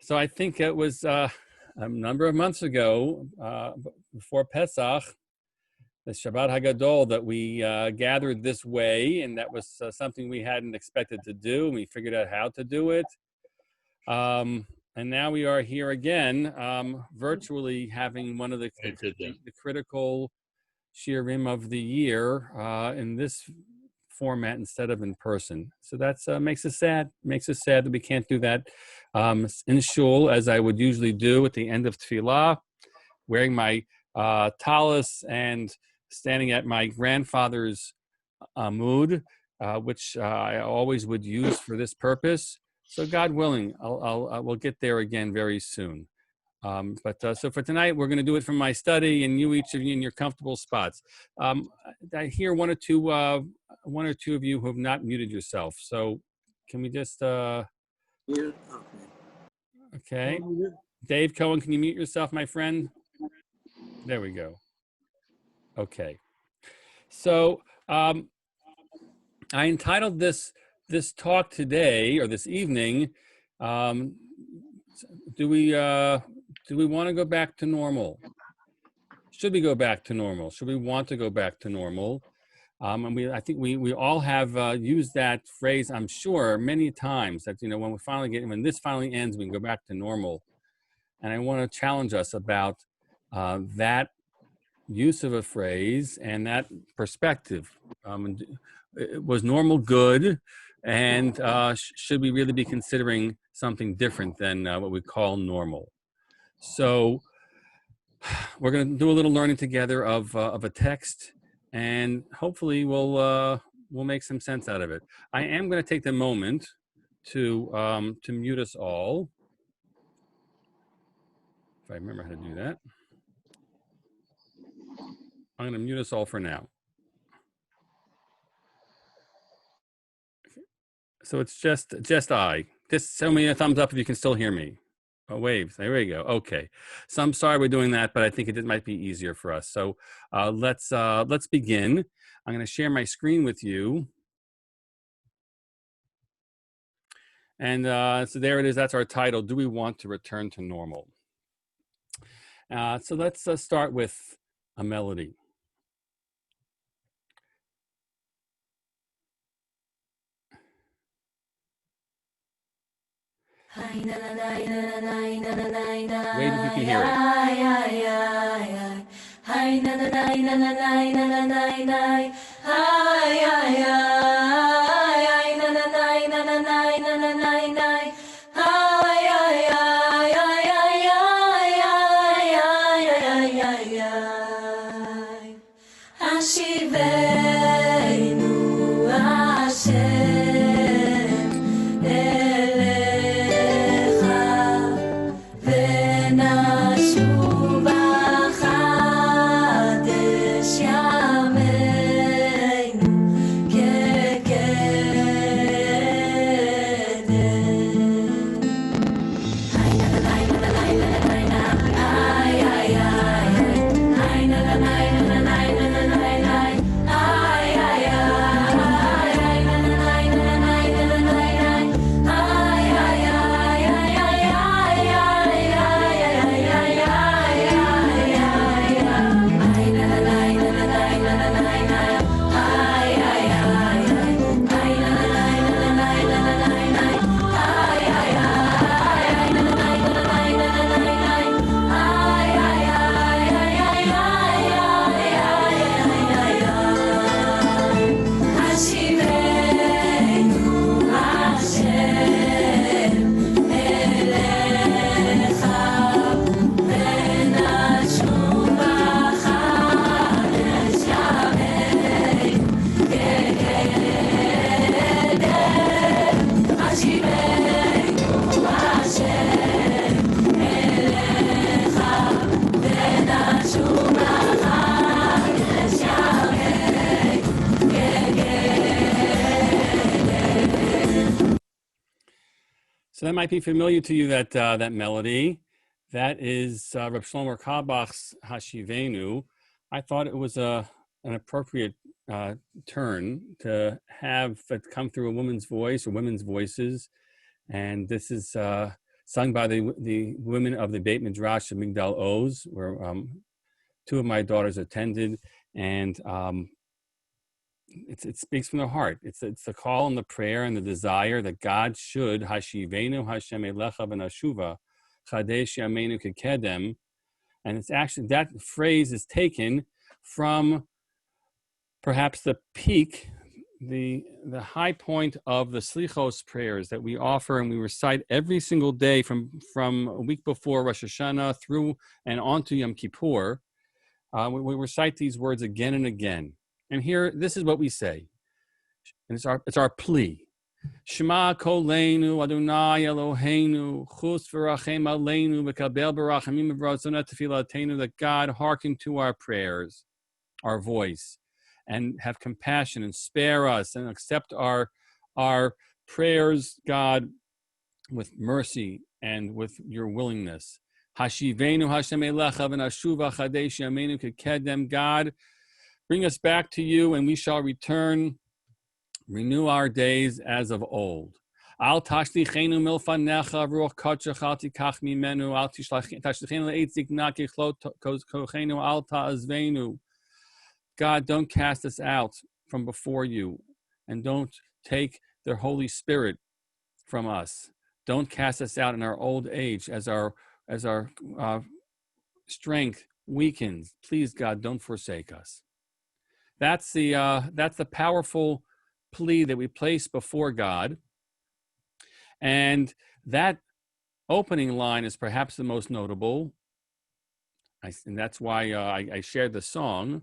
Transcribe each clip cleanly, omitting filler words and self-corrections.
So I think it was a number of months ago, before Pesach, the Shabbat Hagadol, that we gathered this way, and that was something we hadn't expected to do, and we figured out how to do it. And now we are here again, virtually having one of the critical shiurim of the year in this format instead of in person. So that's makes us sad. Makes us sad that we can't do that in shul as I would usually do at the end of tefillah, wearing my talis and standing at my grandfather's amud, which I always would use for this purpose. So God willing, we'll get there again very soon. So for tonight, we're going to do it from my study, and each of you in your comfortable spots. I hear one or two of you who have not muted yourself. So can we just? Okay. Dave Cohen, can you mute yourself, my friend? There we go. Okay. So I entitled this talk today, or this evening, do we want to go back to normal? Should we go back to normal? Should we want to go back to normal? And I think we all have used that phrase, I'm sure, many times, that, when this finally ends, we can go back to normal. And I want to challenge us about that use of a phrase and that perspective. Was normal good? And should we really be considering something different than what we call normal? So we're going to do a little learning together of a text, and hopefully we'll make some sense out of it. I am going to take the moment to mute us all, if I remember how to do that. I'm going to mute us all for now. So it's just I. Just send me a thumbs up if you can still hear me. Oh, waves. There we go. Okay. So I'm sorry we're doing that, but I think it might be easier for us. So let's begin. I'm going to share my screen with you. And so there it is. That's our title. Do we want to return to normal? So let's start with a melody. Wait if you can hear So that might be familiar to you, that melody. That is Reb Shlomo Carlebach's Hashivenu. I thought it was an appropriate turn to have it come through a woman's voice or women's voices. And this is sung by the women of the Beit Midrash of Migdal Oz, where two of my daughters attended, and it speaks from the heart. It's the call and the prayer and the desire that God should Hashivenu Hashem Elecha Shuva Chadesh Yameinu Kekedem, and it's actually that phrase is taken from perhaps the peak, the high point of the Slichos prayers that we offer and we recite every single day from a week before Rosh Hashanah through and on to Yom Kippur. We recite these words again and again. And here, this is what we say. And it's our plea. Shema koleinu Adonai Eloheinu chus v'rachem aleinu v'kabel b'rachamim v'ratzonat tefilatenu, that God hearken to our prayers, our voice, and have compassion and spare us and accept our prayers, God, with mercy and with your willingness. Hashivenu Hashem Elecha v'nashuva chadesh yameinu kekedem, God, bring us back to you and we shall return, renew our days as of old. Al tashlichenu milfanecha ruach kodshech al tikach mimenu, al tashlichenu le'etzik nakichlot kochenu al ta'azvenu. God, don't cast us out from before you, and don't take the Holy Spirit from us. Don't cast us out in our old age as our strength weakens. Please, God, don't forsake us. That's the powerful plea that we place before God, and that opening line is perhaps the most notable, and that's why I shared the song,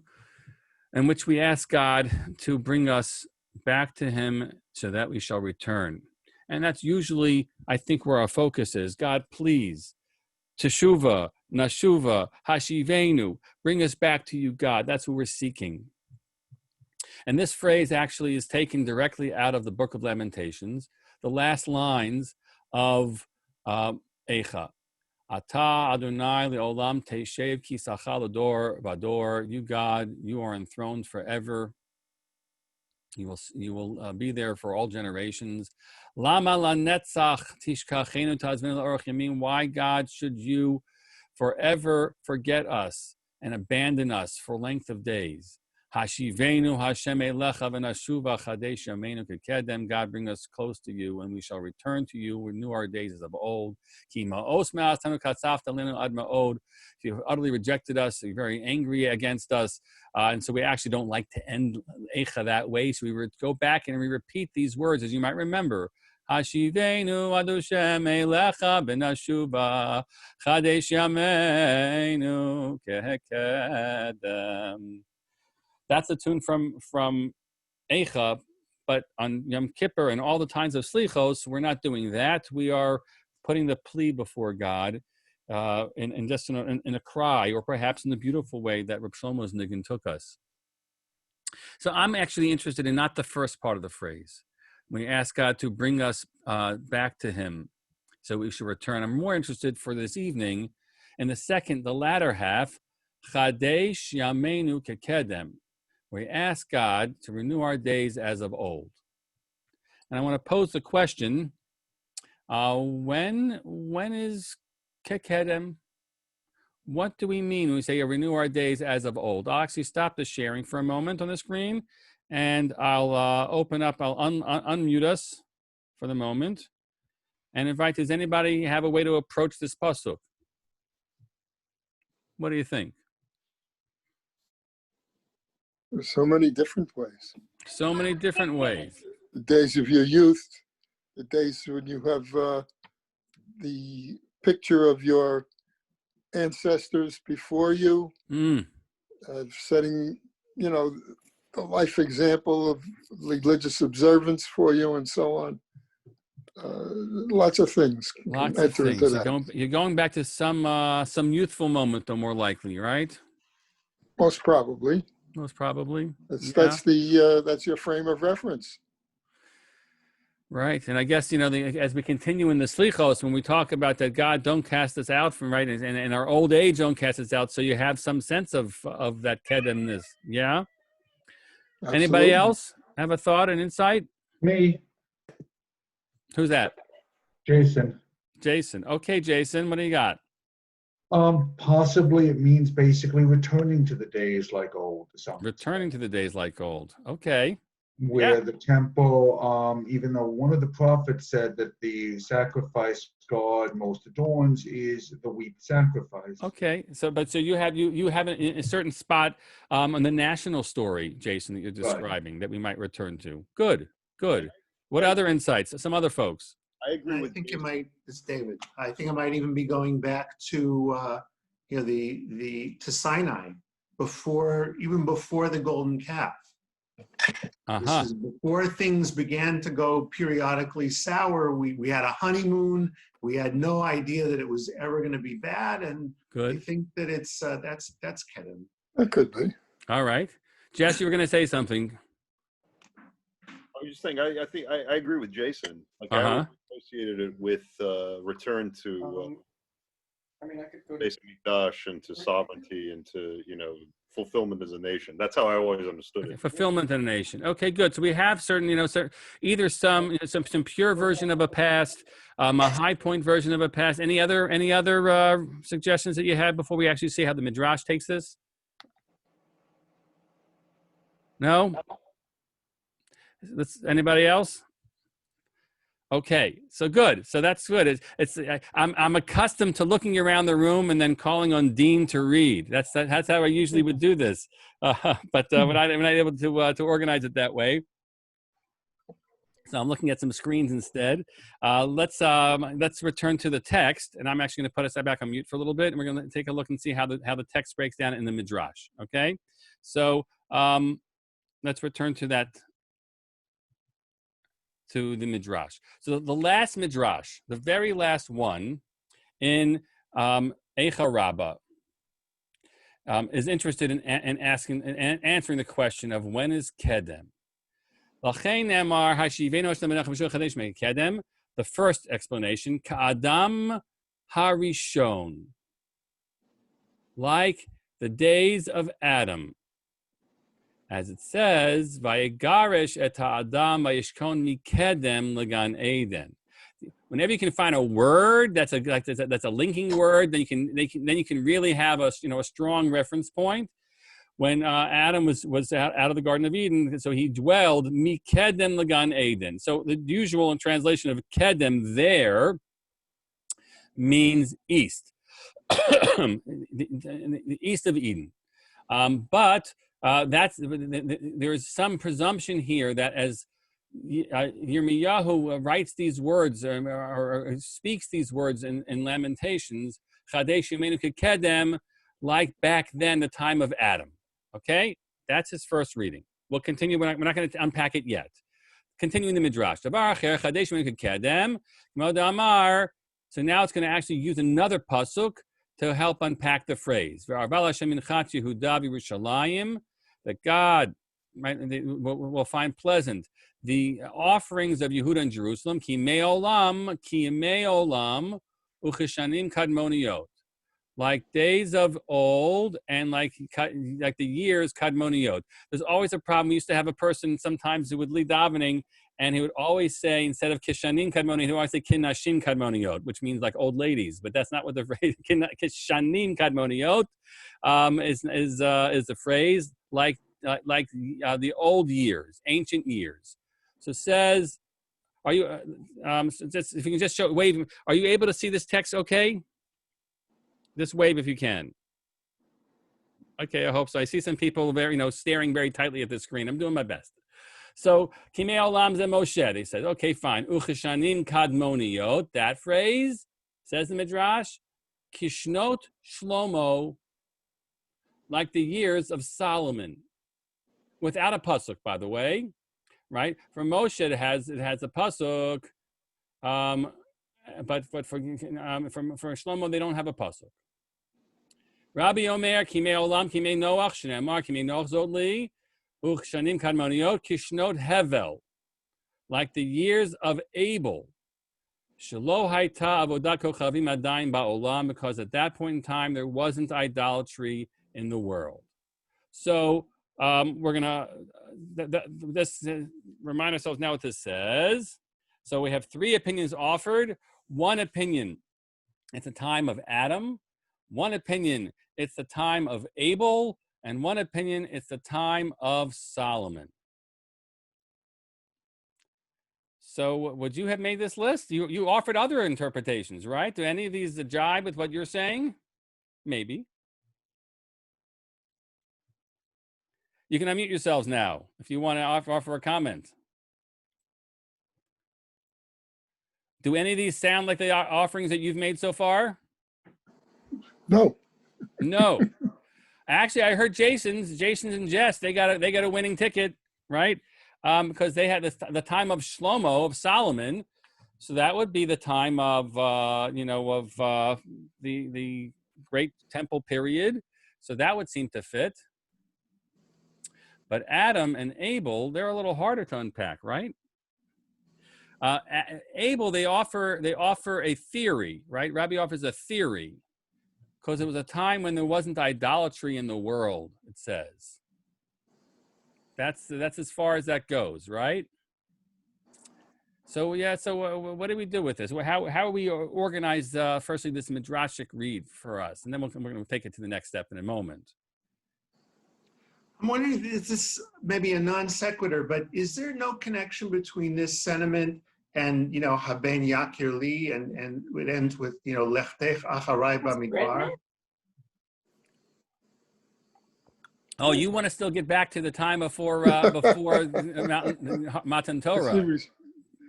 in which we ask God to bring us back to him so that we shall return. And that's usually, I think, where our focus is. God, please, teshuva, nashuva, hashivenu, bring us back to you, God. That's what we're seeking. And this phrase actually is taken directly out of the Book of Lamentations, the last lines of Eicha. Ata Adonai le'olam teishev kisacha l'dor v'ador. You, God, you are enthroned forever. You will be there for all generations. Lama lanetzach tishkachenu tazvenu l'orach yamim. Why, God, should you forever forget us and abandon us for length of days? Hashivenu Hashem Elecha v'nashuva chadesh yameinu kekedem. God, bring us close to you, and we shall return to you. Renew our days as of old. Ki ma'os me'asanu katzafta lenu ad ma'od. You utterly rejected us. You're very angry against us, and so we actually don't like to end Eicha that way. So we would go back and we repeat these words, as you might remember. Hashivenu Adoshem Elecha v'nashuva chadesh yameinu kekedem. That's a tune from Eicha, but on Yom Kippur and all the times of Slichos, we're not doing that. We are putting the plea before God in just in a cry, or perhaps in the beautiful way that Reb Shlomo's Nigun took us. So I'm actually interested in not the first part of the phrase. We ask God to bring us back to him, so we should return. I'm more interested for this evening in the latter half, Chadesh Yameinu Kekedem. We ask God to renew our days as of old. And I want to pose the question, when is Kekedem? What do we mean when we say renew our days as of old? I'll actually stop the sharing for a moment on the screen, and I'll open up, I'll unmute us for the moment, and invite, does anybody have a way to approach this pasuk? What do you think? There's so many different ways. So many different ways. The days of your youth, the days when you have the picture of your ancestors before you, setting, the life example of religious observance for you and so on. Lots of things. Lots of things. You're going back to some youthful moment, though, more likely, right? Most probably. Most probably. That's your frame of reference. Right. And I guess, as we continue in the Slichos, when we talk about that, God, don't cast us out from, right, and in our old age, don't cast us out. So you have some sense of that kedemness. Yeah. Absolutely. Anybody else have a thought, an insight? Me. Who's that? Jason. Jason. Okay, Jason, what do you got? Possibly it means basically returning to the days like old. Some would say. Returning to the days like old. Okay. Where Yeah. the temple, even though one of the prophets said that the sacrifice God most adorns is the wheat sacrifice. Okay. So you have a certain spot on the national story, Jason, that you're describing that we might return to. Good. Good. What other insights? Some other folks. I agree with. I think it might. It's David. I think it might even be going back to the to Sinai even before the golden calf. This is before things began to go periodically sour. We had a honeymoon. We had no idea that it was ever going to be bad, and I think that it's that's Kedem. That could be. All right, Jess, you were going to say something. I was just saying. I think I agree with Jason. Like I associated it with return to. I mean, I could go to Mikdash and to sovereignty and to fulfillment as a nation. That's how I always understood it. Fulfillment in a nation. Okay, good. So we have certain, either some pure version of a past, a high point version of a past. Any other suggestions that you have before we actually see how the Midrash takes this? No. Anybody else? Okay, so good. So that's good. I'm accustomed to looking around the room and then calling on Dean to read. That's how I usually would do this. But when I'm not able to organize it that way, so I'm looking at some screens instead. Let's return to the text, and I'm actually going to put us back on mute for a little bit, and we're going to take a look and see how the text breaks down in the Midrash. Okay, so let's return to that. To the Midrash. So the last Midrash, the very last one in Eicha Rabbah, is interested in asking and answering the question of when is Kedem. Kedem, the first explanation, Ka'adam Harishon, like the days of Adam. As it says, "Vayegarish et ha'adam vayishkon mikedem legan Eden." Whenever you can find a word that's a linking word, then you can really have a strong reference point. When Adam was out of the Garden of Eden, so he dwelled mikedem legan Eden. So the usual translation of kedem there means east, the east of Eden, but. There is some presumption here that as Yirmiyahu writes these words or speaks these words in Lamentations, Chadesh Yemenu Kedem, like back then, the time of Adam. Okay, that's his first reading. We'll continue. We're not going to unpack it yet. Continuing the Midrash. So now it's going to actually use another pasuk to help unpack the phrase. That God will find pleasant the offerings of Yehuda and Jerusalem, ki me'olam ucheshanim kadmoniot, like days of old and like the years kadmoniot. There's always a problem. We used to have a person sometimes who would lead davening, and he would always say, instead of kishanim kadmoniot, he would always say kinashim kadmoniot, which means like old ladies, but that's not what the phrase kishanim kadmoniot is the phrase, like the old years, ancient years. So it says, are you if you can just wave, are you able to see this text okay? Just wave if you can. Okay, I hope so. I see some people staring very tightly at the screen. I'm doing my best. So Kimei Olam Ze Moshe, they said, okay, fine. Ucheshanim kadmoniot, that phrase, says the Midrash, Kishnot Shlomo, like the years of Solomon. Without a pasuk, by the way, right? For Moshe, it has a pasuk, but for Shlomo, they don't have a pasuk. Rabbi Omer, Kimei Olam, Kimei Noach, Shneimar, Kimei Noach Zotli, Uchshanim Kadmoniot, Kishnot Hevel, like the years of Abel. Shelo Haita Avodat Kochavim Adayin Ba'olam, because at that point in time there wasn't idolatry in the world. So we're gonna remind ourselves now what this says. So we have three opinions offered. one opinion, it's the time of Adam. One opinion, it's the time of Abel. And one opinion, it's the time of Solomon. So would you have made this list? You offered other interpretations, right? Do any of these jibe with what you're saying? Maybe. You can unmute yourselves now if you want to offer a comment. Do any of these sound like the offerings that you've made so far? No. No. Actually, I heard Jason's and Jess, they got a winning ticket, right? Because they had the time of Shlomo, of Solomon. So that would be the time of the great temple period. So that would seem to fit. But Adam and Abel, they're a little harder to unpack, right? Abel, they offer a theory, right? Rabbi offers a theory because it was a time when there wasn't idolatry in the world, it says. That's as far as that goes, right? So yeah, so what do we do with this? How we organize, firstly, this midrashic read for us, and then we're going to take it to the next step in a moment. I'm wondering, is this maybe a non sequitur, but is there no connection between this sentiment and, Haben Yakir Li, and it ends with, Lechtech Acharai Bamidbar? Oh, you want to still get back to the time before Matan Torah?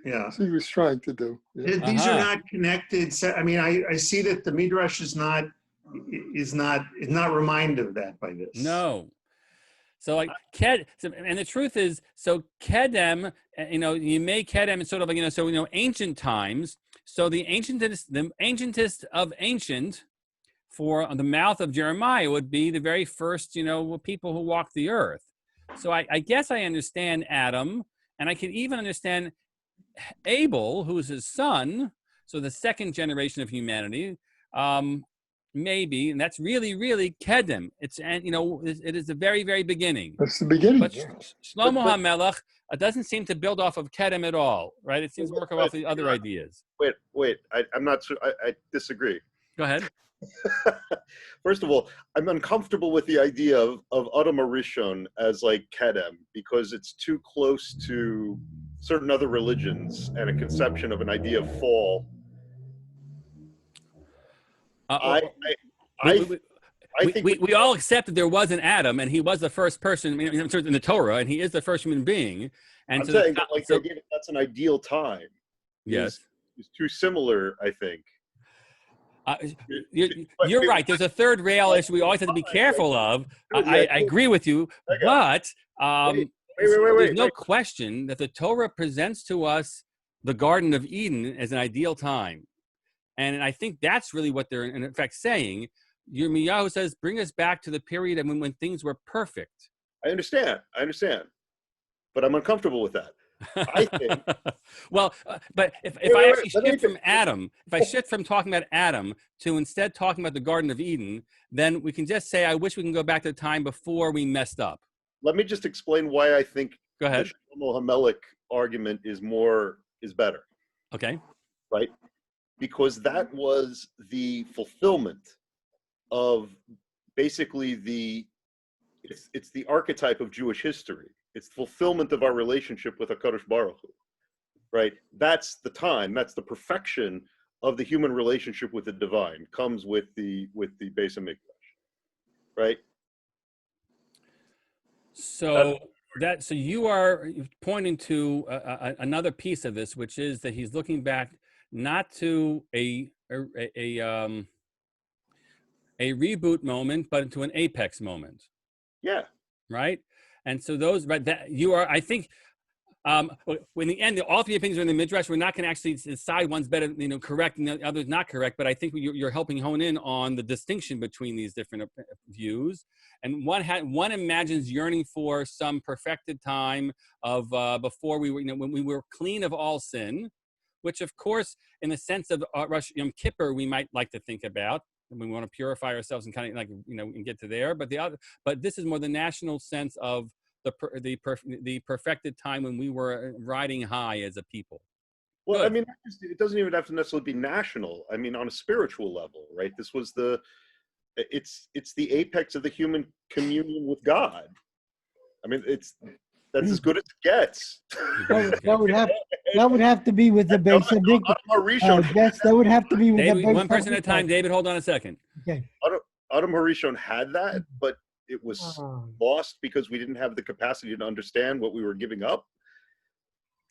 Yeah, he was trying to do. Yeah. These are not connected. I mean, I see that the Midrash is not reminded of that by this. No. So like and the truth is, so Kedem, you make Kedem sort of like, ancient times. So the ancientest of ancient for the mouth of Jeremiah would be the very first, people who walked the earth. So I guess I understand Adam, and I can even understand Abel, who's his son. So the second generation of humanity, maybe, and that's really, really Kedem. It is the very, very beginning. That's the beginning. But Shlomo HaMelech doesn't seem to build off of Kedem at all, right? It seems to work off the other ideas. Wait. I'm not sure. I disagree. Go ahead. First of all, I'm uncomfortable with the idea of Adam Arishon as like Kedem because it's too close to certain other religions and a conception of an idea of fall. We all accept that there was an Adam, and he was the first person in the Torah, and he is the first human being. And I'm saying the idea that that's an ideal time. Yes, is too similar, I think. You're right. There's a third rail issue we always have to be careful of. I agree with you, but there's no question that the Torah presents to us the Garden of Eden as an ideal time. And I think that's really what they're in effect saying. Yirmiyahu says, bring us back to the period when things were perfect. I understand. But I'm uncomfortable with that. I think. Well, but if I actually shift from Adam, if I shift from talking about Adam to instead talking about the Garden of Eden, then we can just say, I wish we can go back to the time before we messed up. Let me just explain why I think Go ahead. the Shlomo HaMelech argument is better. Okay. Right? Because that was the fulfillment of basically it's the archetype of Jewish history. It's the fulfillment of our relationship with HaKadosh Baruch Hu, right? That's the time. That's the perfection of the human relationship with the divine. Comes with the Beis HaMikdash, right? So you are pointing to another piece of this, which is that he's looking back not to a reboot moment, but to an apex moment. Yeah. Right. And so those, right, that you are, I think, in the end, all three opinions are in the Midrash. We're not going to actually decide one's better, correct, and the other's not correct. But I think you're helping hone in on the distinction between these different views. And one imagines yearning for some perfected time of before we were, when we were clean of all sin, which, of course, in the sense of Rosh Yom Kippur, we might like to think about. We want to purify ourselves and kind of and get to there. But this is more the national sense of the perfected time when we were riding high as a people. Well, Good. I mean, it doesn't even have to necessarily be national. I mean, on a spiritual level, right? This was it's the apex of the human communion with God. I mean, that's as good as it gets. That would have to be with the base. Yes, that would have to be with the David, base. one person at a time. David, hold on a second. Okay. Adam Harishon had that, but it was lost because we didn't have the capacity to understand what we were giving up.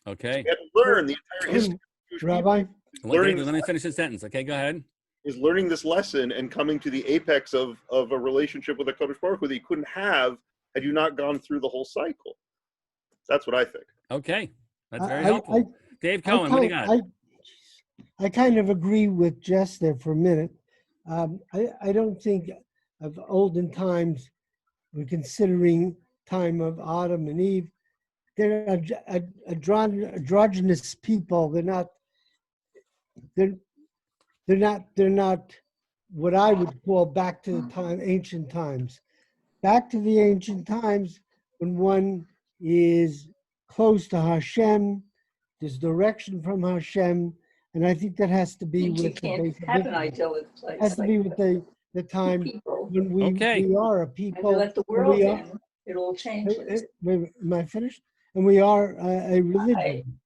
Okay. We had to learn the entire history of Jewish Rabbi? David, let me finish the sentence. Okay, go ahead. Is learning this lesson and coming to the apex of a relationship with a Kodesh Baruch Hu that you couldn't have had you not gone through the whole cycle. That's what I think. Okay, that's very helpful. Dave Cohen, what do you got? I kind of agree with Jess there for a minute. I don't think of olden times, we're considering time of Adam and Eve. They're androgynous people. They're not what I would call back to the ancient times. Back to the ancient times when one is close to Hashem, there's direction from Hashem, and I think that has to be with the base. Have an idyllic place. Has to be with the time when we are a people. And let the world in, it all changes. Wait, am I finished? And we are a religion.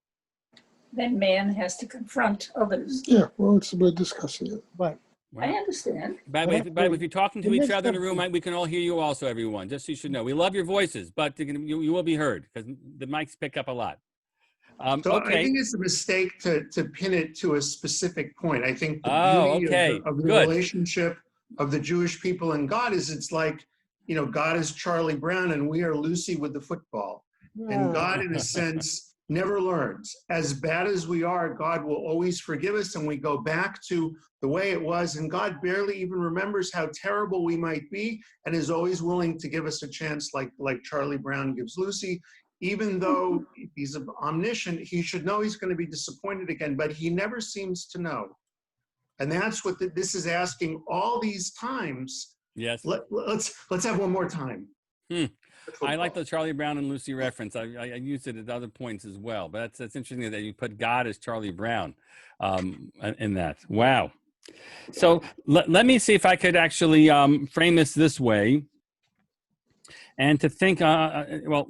Then man has to confront others. Yeah, well, we're discussing it. But I understand. By the way, if you're talking to each other in the room, we can all hear you also, everyone, just so you should know. We love your voices, but you will be heard because the mics pick up a lot. So okay. I think it's a mistake to pin it to a specific point. I think Oh, beauty okay. of the Good. relationship of the Jewish people and God is it's like, God is Charlie Brown and we are Lucy with the football. And God, in a sense, never learns. As bad as we are, God will always forgive us and we go back to the way it was. And God barely even remembers how terrible we might be and is always willing to give us a chance like Charlie Brown gives Lucy. Even though he's omniscient, he should know he's going to be disappointed again, but he never seems to know. And that's what this is asking all these times. Yes. Let's have one more time. I like the Charlie Brown and Lucy reference. I used it at other points as well, but that's interesting that you put God as Charlie Brown in that. Wow. So let me see if I could actually frame this way and to think, I'll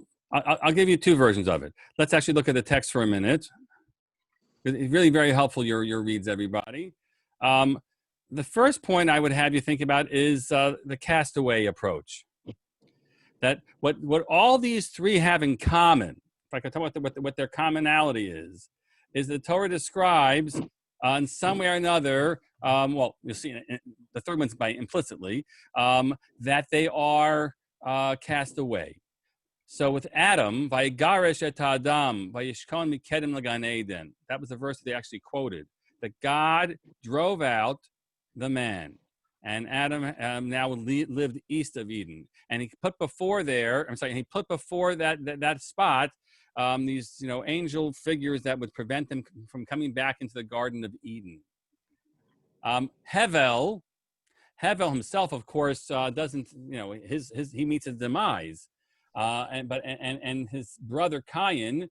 give you two versions of it. Let's actually look at the text for a minute. It's really very helpful, your reads, everybody. The first point I would have you think about is the castaway approach. That what all these three have in common, if I could talk about what their commonality is the Torah describes in some way or another, you'll see the third one's by implicitly, that they are cast away. So with Adam, Vayigaresh et Adam, Vayishkon mikedem l'gan Eden. That was the verse that they actually quoted. That God drove out the man, and Adam now lived east of Eden. And he put before that spot these angel figures that would prevent them from coming back into the Garden of Eden. Hevel himself, of course, doesn't he meets his demise. And his brother Cain,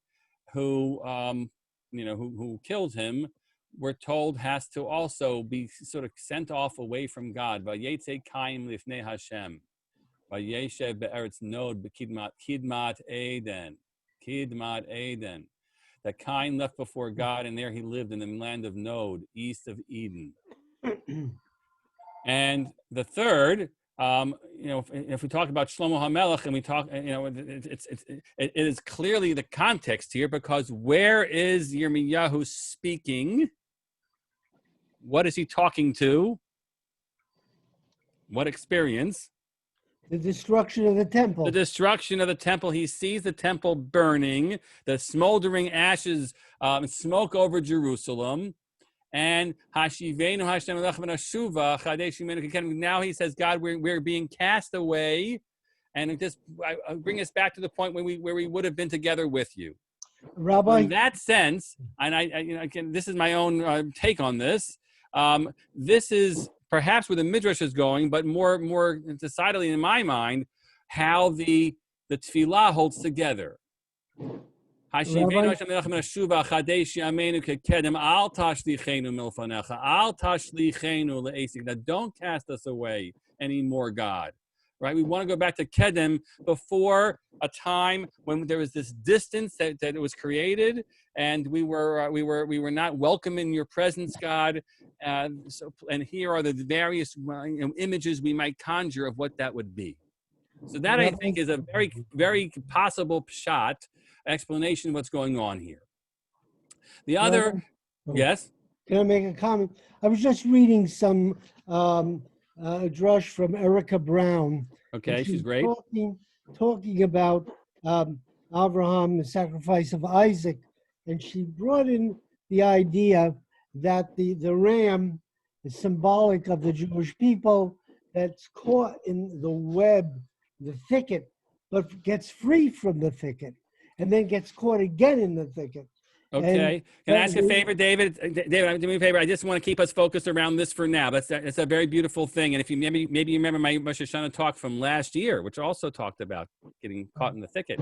who killed him, we're told has to also be sort of sent off away from God. Vayetze Cain lifnei Hashem, vayeshev be'eretz nod b'kidmat Eden. That Cain left before God, and there he lived in the land of Nod, east of Eden. And the third. If we talk about Shlomo HaMelech and we talk, it is clearly the context here, because where is Yirmiyahu speaking? What is he talking to? What experience? the destruction of the temple. The destruction of the temple. He sees the temple burning, the smoldering ashes, smoke over Jerusalem. And Hashivenu Hashem Elechem Shuva Chadesh Yimenu Kekenim. Now he says, God, we're being cast away, and just bring us back to the point where we would have been together with you. Rabbi, In that sense, and again, this is my own take on this. This is perhaps where the Midrash is going, but more decidedly in my mind, how the tefillah holds together. Rabbi, Now don't cast us away anymore, God. Right? We want to go back to Kedem before a time when there was this distance that it was created, and we were not welcome in your presence, God. And here are the various images we might conjure of what that would be. So that I think is a very, very possible shot explanation of what's going on here. The other, yes? Can I make a comment? I was just reading some drush from Erica Brown. Okay, she's great. Talking about Abraham, the sacrifice of Isaac, and she brought in the idea that the ram is symbolic of the Jewish people that's caught in the web, the thicket, but gets free from the thicket, and then gets caught again in the thicket. Okay. Can I ask a favor, David? David, do me a favor. I just want to keep us focused around this for now. That's a very beautiful thing. And if you maybe you remember my Rosh Hashanah talk from last year, which also talked about getting caught in the thicket.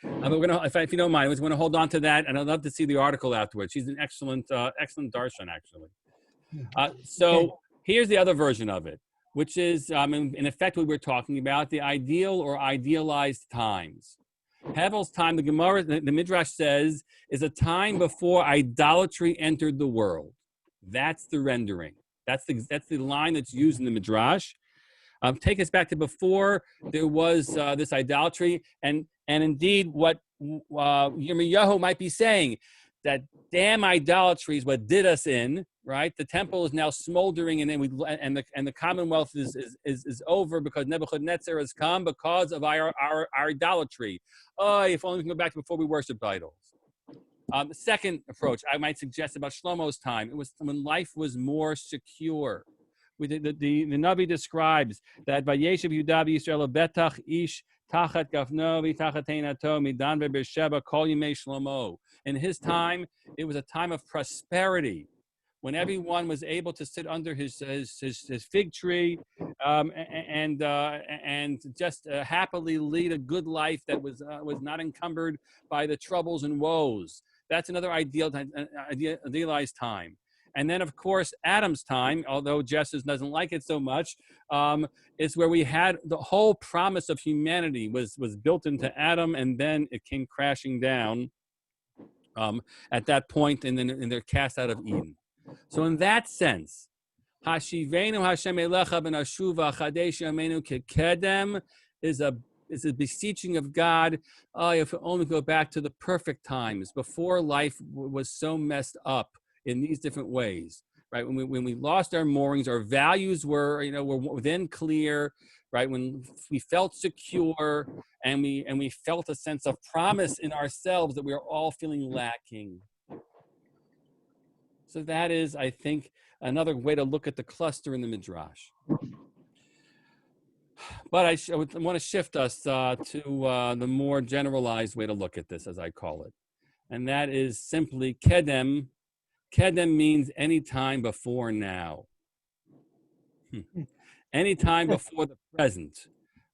But we're gonna, if you don't mind, I was going to hold on to that, and I'd love to see the article afterwards. She's an excellent darshan, actually. So here's the other version of it, which is in effect what we're talking about: the ideal or idealized times. Hevel's time, the Gemara, the Midrash says, is a time before idolatry entered the world. That's the rendering. That's the line that's used in the Midrash. Take us back to before there was this idolatry, and indeed what Yirmiyahu might be saying, that damn idolatry is what did us in, right? The temple is now smoldering, and then the Commonwealth is over because Nebuchadnezzar has come because of our idolatry. Oh, if only we can go back to before we worshiped idols. The second approach I might suggest about Shlomo's time, it was when life was more secure. The Navi describes that Vayeshev Yudav Yisrael Betach Ish Tachat Gafno Tachat Teinato Midan Beersheba Kol Yimei Shlomo. In his time, it was a time of prosperity, when everyone was able to sit under his fig tree and just happily lead a good life that was not encumbered by the troubles and woes. That's another idealized time. And then, of course, Adam's time, although Justice doesn't like it so much, is where we had the whole promise of humanity was built into Adam, and then it came crashing down at that point, and then they're cast out of Eden. So in that sense, Hashivenu Hashem Elecha ben Shuva Chadesh Yameinu Kekedem is a beseeching of God. If we only go back to the perfect times before life was so messed up in these different ways, right? When we lost our moorings, our values were then clear, right? When we felt secure and we felt a sense of promise in ourselves that we are all feeling lacking. So that is, I think, another way to look at the cluster in the Midrash. But I want to shift us to the more generalized way to look at this, as I call it. And that is simply Kedem. Kedem means any time before now. Any time before the present,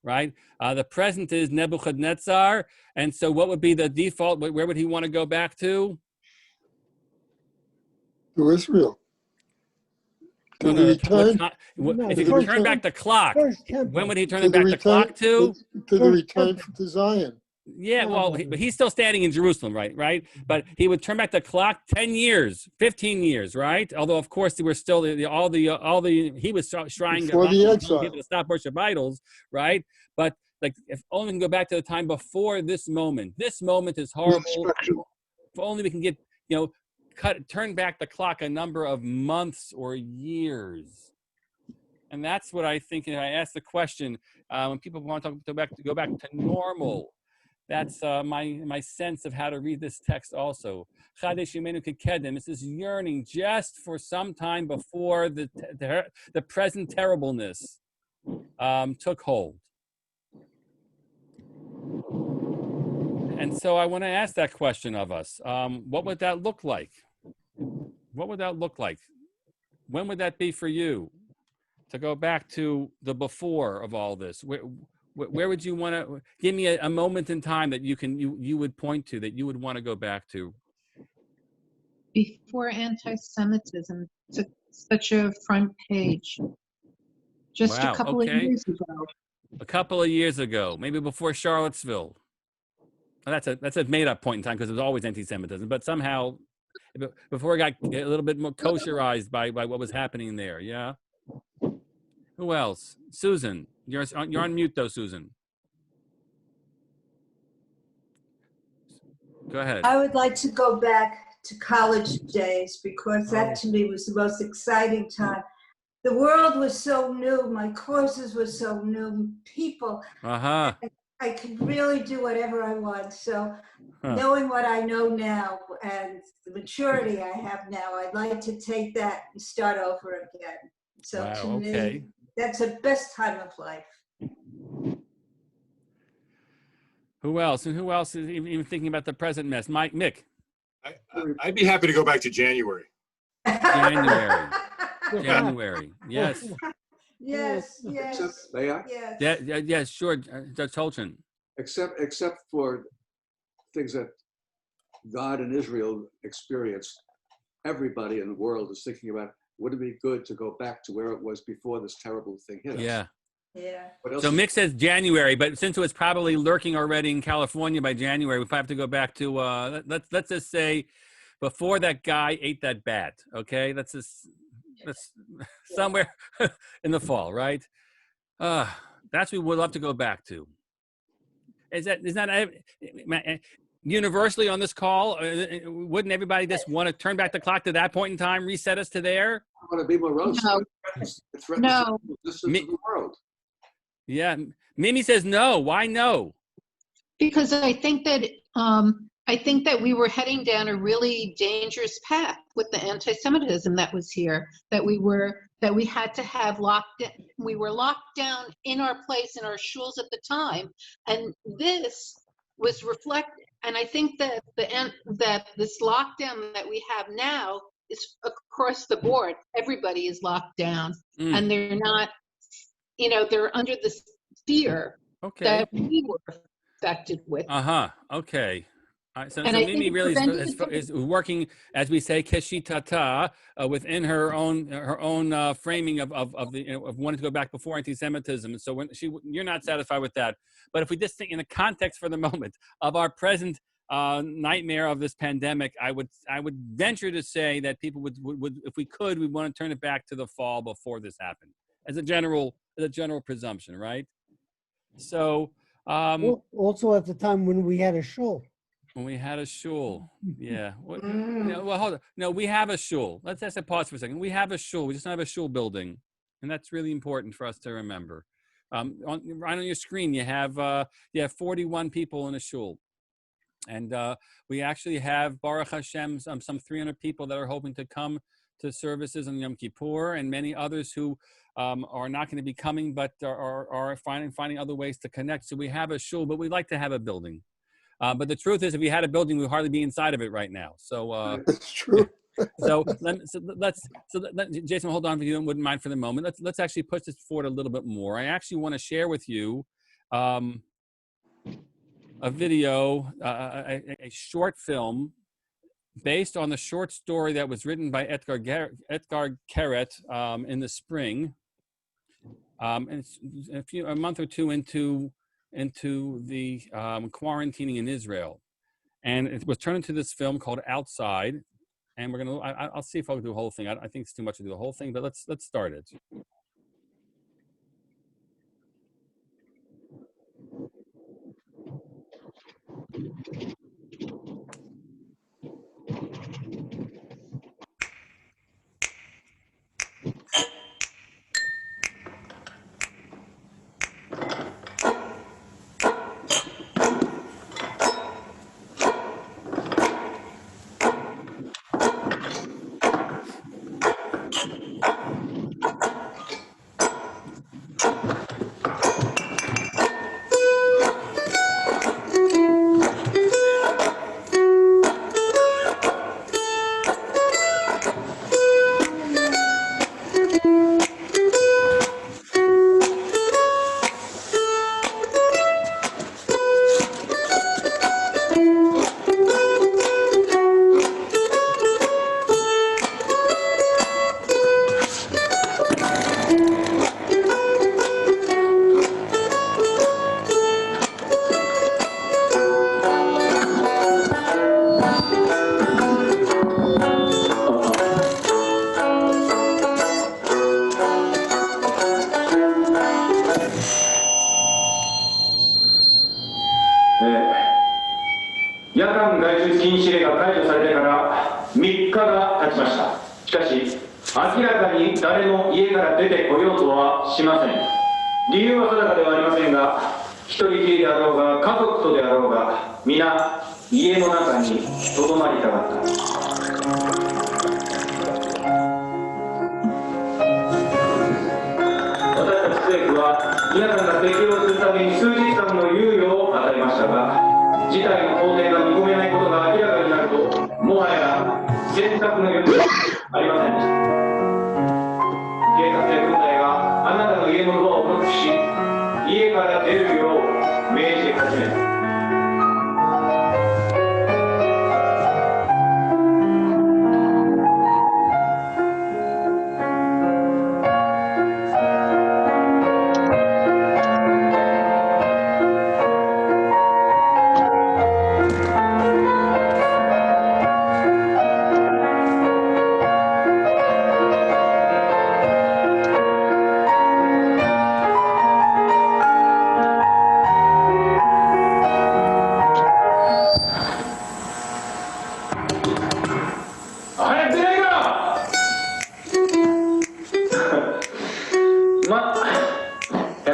right? The present is Nebuchadnezzar. And so what would be the default? Where would he want to go back to? To Israel. No, if he could turn back the clock, when would he turn back the clock to? To the return to Zion. Yeah, well, but he's still standing in Jerusalem, right? But he would turn back the clock 10 years, 15 years, right? Although, of course, there were still he was trying to stop worship idols, right? But like, if only we can go back to the time before this moment. This moment is horrible. If only we can get, turn back the clock a number of months or years. And that's what I think. I ask the question when people want to go back to normal. That's my sense of how to read this text also. Chadesh Yemenu Kekedem. It's this yearning just for some time before the present terribleness took hold. And so I want to ask that question of us. What would that look like? What would that look like? When would that be for you? To go back to the before of all this. Where would you want to give me a moment in time that you would point to, that you would want to go back to? Before anti-Semitism took such a front page. Just a Wow, couple of okay. years ago. A couple of years ago, maybe before Charlottesville. Well, that's a made up point in time because it was always anti-Semitism, but somehow before it got a little bit more kosherized by what was happening there. Yeah. Who else? Susan, you're on mute though, Susan. Go ahead. I would like to go back to college days because that to me was the most exciting time. The world was so new. My courses were so new. People, I could really do whatever I want. So knowing what I know now and the maturity I have now, I'd like to take that and start over again. So to me, that's the best time of life. Who else? And who else is even thinking about the present mess? Mick. I'd be happy to go back to January. January. Yes. Yes. Except, may I? Yes. Yeah, sure. Judge Tolchin. Except for things that God and Israel experienced, everybody in the world is thinking about, would it be good to go back to where it was before this terrible thing hit us? Yeah. So Mick says January, but since it was probably lurking already in California by January, we probably have to go back to let's just say before that guy ate that bat. Okay, that's somewhere in the fall, right? That's what we would love to go back to. Is that universally on this call? Wouldn't everybody just want to turn back the clock to that point in time, reset us to there? I want to be morose. No. It threatens the systems of the world. Yeah, Mimi says no. Why no? Because I think that we were heading down a really dangerous path with the anti-Semitism that was here. That we had to have we were locked down in our place in our shuls at the time, and this was reflected. And I think that that this lockdown that we have now is across the board. Everybody is locked down, and they're not. They're under the fear that we were affected with. Okay. So Mimi really is working, as we say, keshitata, within her own framing of wanting to go back before anti-Semitism. And so you're not satisfied with that. But if we just think in the context for the moment of our present nightmare of this pandemic, I would venture to say that people would if we could, we want to turn it back to the fall before this happened, as a general presumption, right? So also at the time when we had a shul. When we had a shul, yeah. Well, hold on. No, we have a shul. Let's pause for a second. We have a shul. We just don't have a shul building, and that's really important for us to remember. Right on your screen, you have 41 people in a shul, and we actually have, Baruch Hashem, some 300 people that are hoping to come to services on Yom Kippur, and many others who are not going to be coming, but are finding other ways to connect. So we have a shul, but we'd like to have a building. But the truth is, if we had a building, we'd hardly be inside of it right now. So that's true. so Jason, hold on if you wouldn't mind for the moment. Let's actually push this forward a little bit more. I actually want to share with you a video, a short film based on the short story that was written by Etgar Keret in the spring. And it's a month or two into the quarantining in Israel, and it was turned into this film called Outside. And we're gonna. I'll see if I'll do the whole thing. I think it's too much to do the whole thing, but let's start it. 禁止令が解除されてから3日が経ちました。しかし明らかに誰も家から出てこようとはしません。理由は定かではありませんが、一人きりであろうが家族とであろうが皆家の中にとどまりたかった。私たち政府は皆さんが適応するために数日間の猶予を与えましたが、事態の好転が見込めないことが明らかになると、もはや選択の余地はありませんでした。警察や軍隊があなたの家のドアをノックし、家から出るよう命じ始めた。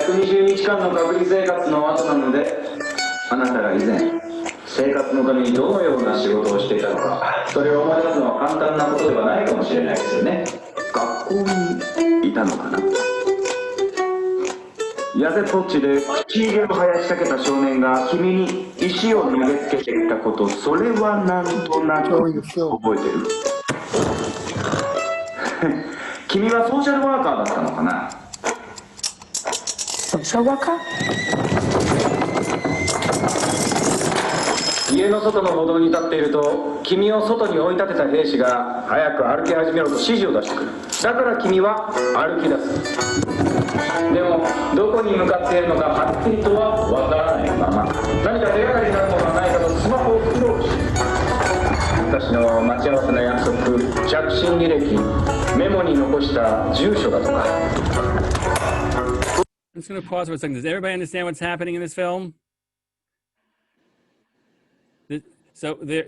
120日間の隔離生活の後なので、あなたが以前生活のためにどのような仕事をしていたのか、それを思い出すのは簡単なことではないかもしれないですよね。学校にいたのかな。痩せっぽっちで口ひげを生やしかけた少年が君に石を投げつけていたこと、それはなんとなく覚えてる？君はソーシャルワーカーだったのかな。ソーシャルワーカー？家の外の歩道に立っていると、君を外に追い立てた兵士が早く歩き始めろと指示を出してくる。だから君は歩き出す。でもどこに向かっているのかはっきりとはわからないまま、何か手がかりになるものがないかとスマホをスクロールし、私の待ち合わせの約束、着信履歴、メモに残した住所だとか。I'm just going to pause for a second. Does everybody understand what's happening in this film? So the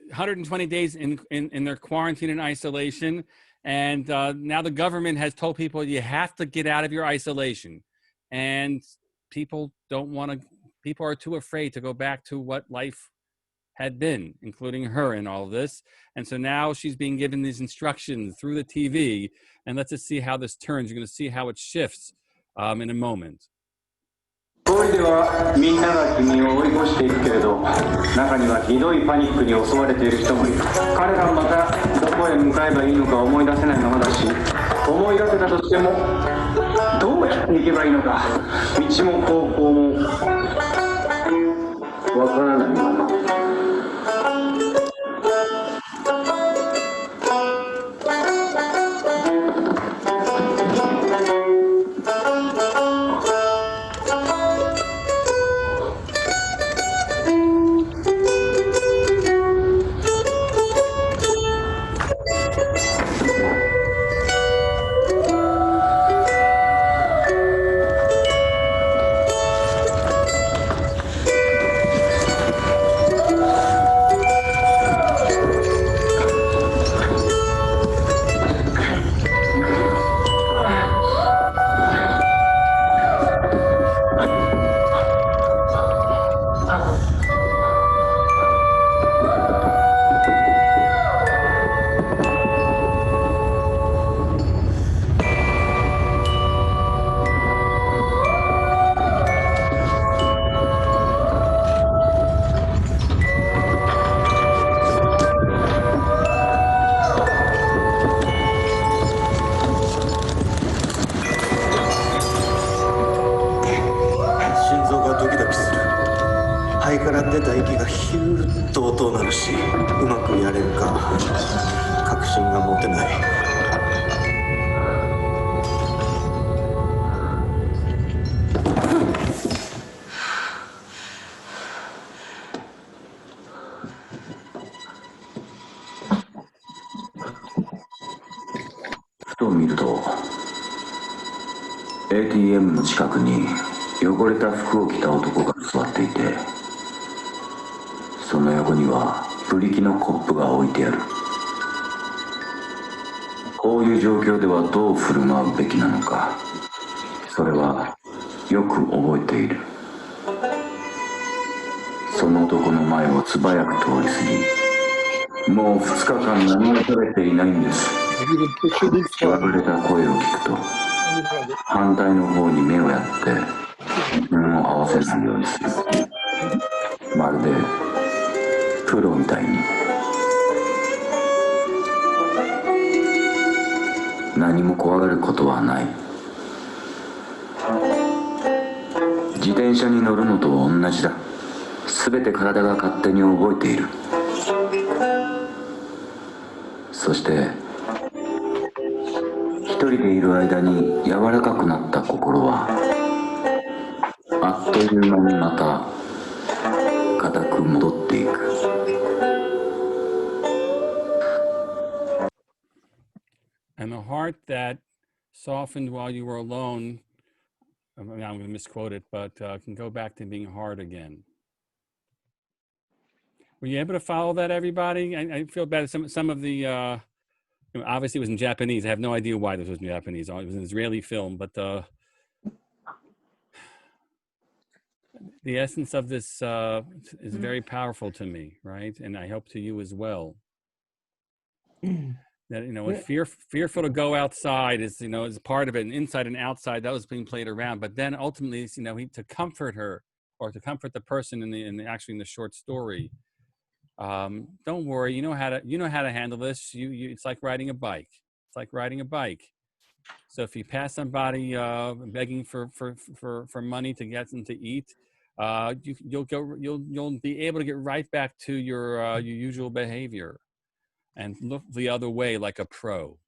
120 days in their quarantine and isolation, and now the government has told people you have to get out of your isolation, and people don't want to. People are too afraid to go back to what life had been, including her in all of this. And so now she's being given these instructions through the TV, and let's just see how this turns. You're going to see how it shifts in a moment. 通りではみんなが君を追い越していくけれど、中にはひどいパニックに襲われている人もいる。彼らもまたどこへ向かえばいいのか思い出せないままだし、思い出せたとしてもどうやって行けばいいのか、道も方向もわからないまま。ATM の近くに汚れた服を着た男が座っていて、そトの横にはブリキのコップが置いてある。こういう状況ではどう振る舞うべきなのか、それはよく覚えている。その男の前を素早く通り過ぎ、もう2日間何も食べていないんです。言われた声を聞くと、反対の方に目をやって目を合わせないようにする。まるでプロみたいに。何も怖がることはない。自転車に乗るのと同じだ。すべて体が勝手に覚えている。そして一人でいる間に柔らかくなった心はあっという間にまた固く戻っていく。And the heart that softened while you were alone, I'm going to misquote it, but can go back to being hard again. Were you able to follow that, everybody? I feel bad. Some of the, obviously it was in Japanese. I have no idea why this was in Japanese. It was an Israeli film, but the essence of this is very powerful to me, right? And I hope to you as well. That, fearful to go outside is, is part of it, and inside and outside, that was being played around. But then ultimately, to comfort her, or to comfort the person in the short story, don't worry, you know how to handle this. It's like riding a bike. It's like riding a bike. So if you pass somebody begging for money to get them to eat, you'll be able to get right back to your usual behavior. And look the other way like a pro.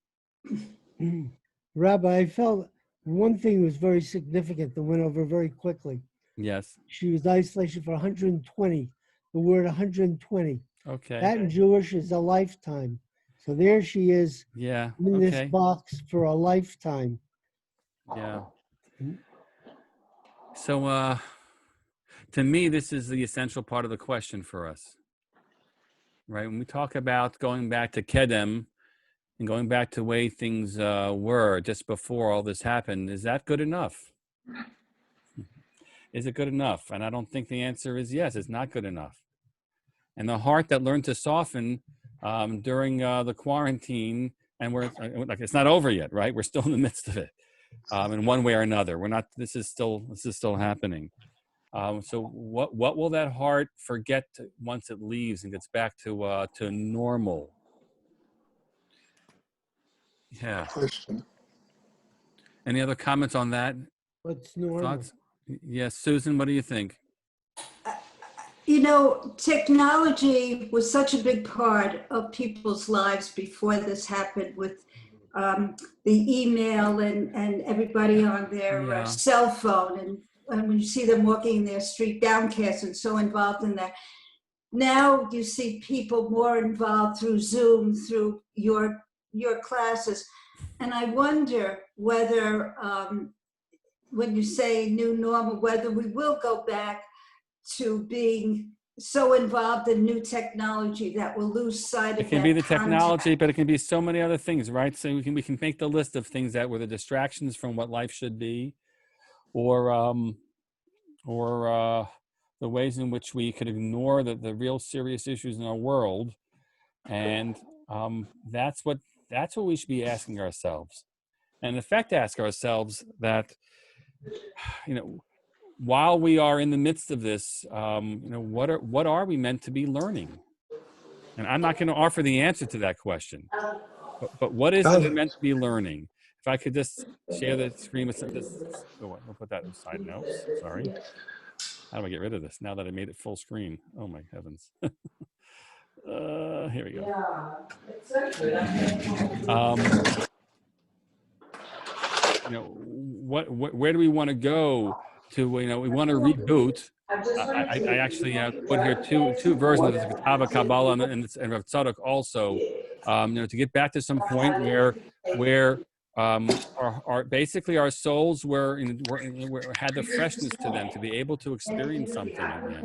Rabbi, I felt one thing was very significant that went over very quickly. Yes. She was isolation for 120. The word 120. Okay. That in Jewish is a lifetime. So there she is. Yeah. In this box for a lifetime. Yeah. So to me, this is the essential part of the question for us. Right, when we talk about going back to Kedem and going back to the way things were just before all this happened, is that good enough? Is it good enough? And I don't think the answer is yes, it's not good enough. And the heart that learned to soften during the quarantine, and it's not over yet, right? We're still in the midst of it, in one way or another. This is still happening. So what will that heart forget once it leaves and gets back to normal? Yeah. Question. Any other comments on that? What's normal? Thoughts? Yes, Susan, what do you think? Technology was such a big part of people's lives before this happened, with the email and everybody on their cell phone, and when you see them walking in their street downcast and so involved in that. Now you see people more involved through Zoom, through your classes. And I wonder whether, when you say new normal, whether we will go back to being so involved in new technology that we'll lose sight of that. It can be the technology, but it can be so many other things, right? So we can make the list of things that were the distractions from what life should be, or the ways in which we could ignore the real serious issues in our world. And that's what we should be asking ourselves. And in fact, ask ourselves that, while we are in the midst of this, what are we meant to be learning? And I'm not going to offer the answer to that question, but what is it meant to be learning? If I could just share the screen with this. Oh, I'll put that in side notes. Sorry. How do I get rid of this now that I made it full screen? Oh my heavens. Here we go. Where do we want to go to? We want to reboot. I actually put here two versions of the Ketava Kabbalah and Rav Tzadok also. To get back to some point where basically our souls had the freshness to them to be able to experience something again.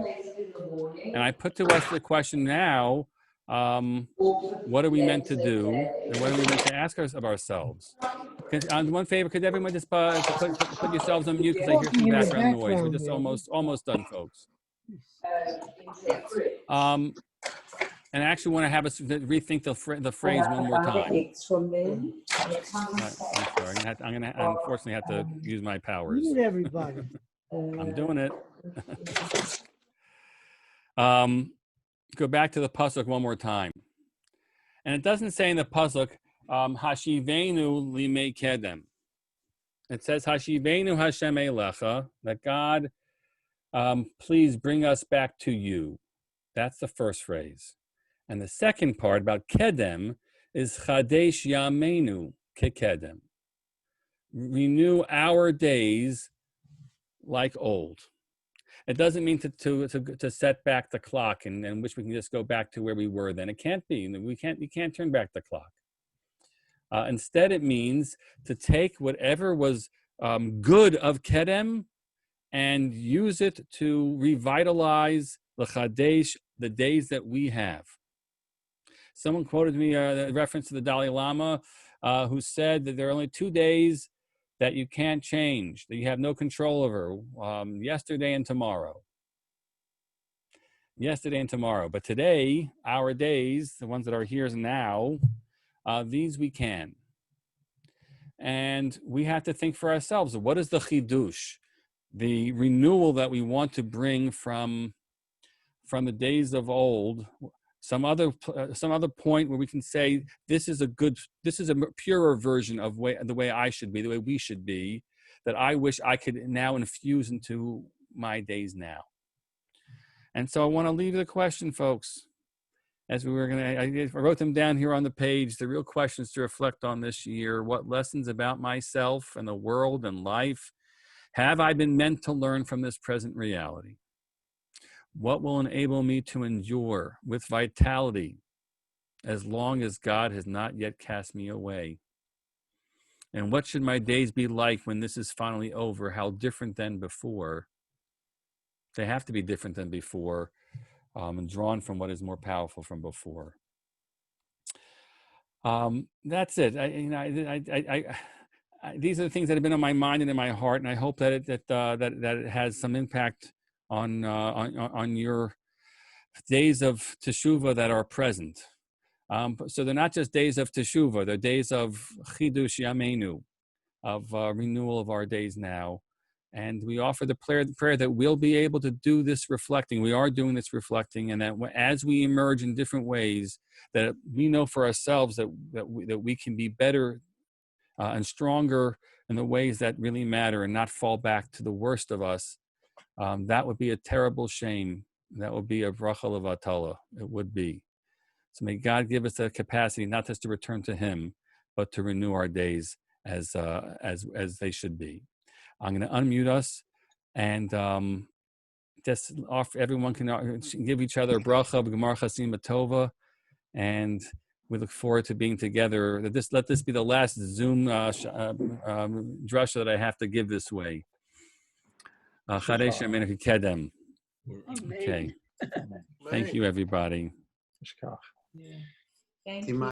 And I put to us the question now, what are we meant to do? And what are we meant to ask of ourselves? One favor, could everyone just put yourselves on mute because I hear some background noise. We're just almost done, folks. And I actually want to have us rethink the phrase one more time. I'm sorry. I'm gonna unfortunately have to use my powers. Mute everybody. I'm doing it. Go back to the pasuk one more time. And it doesn't say in the pasuk, Hashivenu limei kedem. It says, Hashivenu Hashem elecha, that God, please bring us back to you. That's the first phrase. And the second part about kedem is Chadesh Yameinu kekedem. Renew our days like old. It doesn't mean to set back the clock and wish we can just go back to where we were then. It can't be. You can't turn back the clock. Instead, it means to take whatever was good of Kedem and use it to revitalize l'chadesh, the days that we have. Someone quoted me a reference to the Dalai Lama, who said that there are only 2 days that you can't change, that you have no control over, yesterday and tomorrow. Yesterday and tomorrow. But today, our days, the ones that are here now, these we can. And we have to think for ourselves, what is the chidush, the renewal that we want to bring from the days of old? Some other point where we can say this is a purer version of the way I should be, the way we should be, that I wish I could now infuse into my days now. And so I want to leave the question, folks, as we were I wrote them down here on the page, the real questions to reflect on this year. What lessons about myself and the world and life have I been meant to learn from this present reality? What will enable me to endure with vitality as long as God has not yet cast me away? And what should my days be like when this is finally over? How different than before? They have to be different than before, and drawn from what is more powerful from before. That's it. These are the things that have been on my mind and in my heart, and I hope that it has some impact on your days of Teshuvah that are present. So they're not just days of Teshuvah, they're days of Chidush Yameinu, of renewal of our days now. And we offer the prayer that we'll be able to do this reflecting. We are doing this reflecting, and that as we emerge in different ways, that we know for ourselves that we can be better and stronger in the ways that really matter and not fall back to the worst of us. That would be a terrible shame. That would be a bracha levatala. It would be. So may God give us the capacity not just to return to Him, but to renew our days as they should be. I'm going to unmute us and just offer, everyone can give each other a bracha b'gemar chasim b'tova, and we look forward to being together. Let this be the last Zoom drasha that I have to give this way. Okay. Thank you, everybody. Thank you.